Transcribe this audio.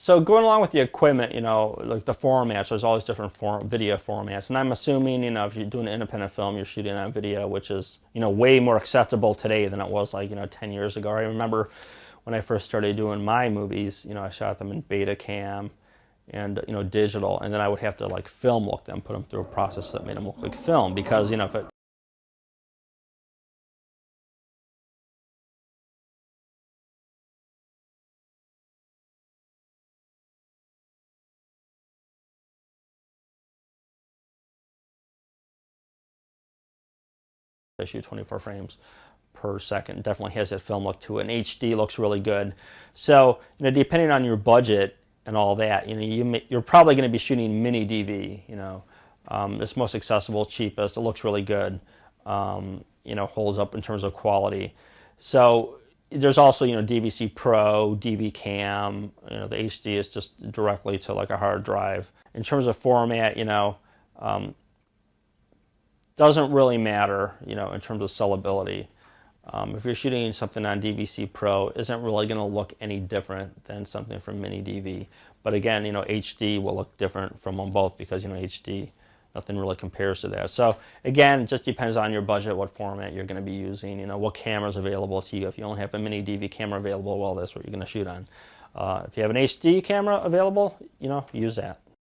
So going along with the equipment, like the formats, there's always different video formats. And I'm assuming, if you're doing an independent film, you're shooting on video, which is, way more acceptable today than it was like, 10 years ago. I remember when I first started doing my movies, I shot them in Betacam and, digital. And then I would have to like film look them, put them through a process that made them look like film because, if it I shoot 24 frames per second. It definitely has that film look to it. And HD looks really good. So, depending on your budget and all that, you're probably going to be shooting mini DV. It's most accessible, cheapest. It looks really good. Holds up in terms of quality. So there's also, DVC Pro, DV Cam. The HD is just directly to like a hard drive. In terms of format, doesn't really matter, in terms of sellability. If you're shooting something on DVC Pro, isn't really going to look any different than something from Mini DV. But again, HD will look different from them both because, HD, nothing really compares to that. So again, it just depends on your budget, what format you're going to be using, what camera's available to you. If you only have a Mini DV camera available, well, that's what you're going to shoot on. If you have an HD camera available, use that.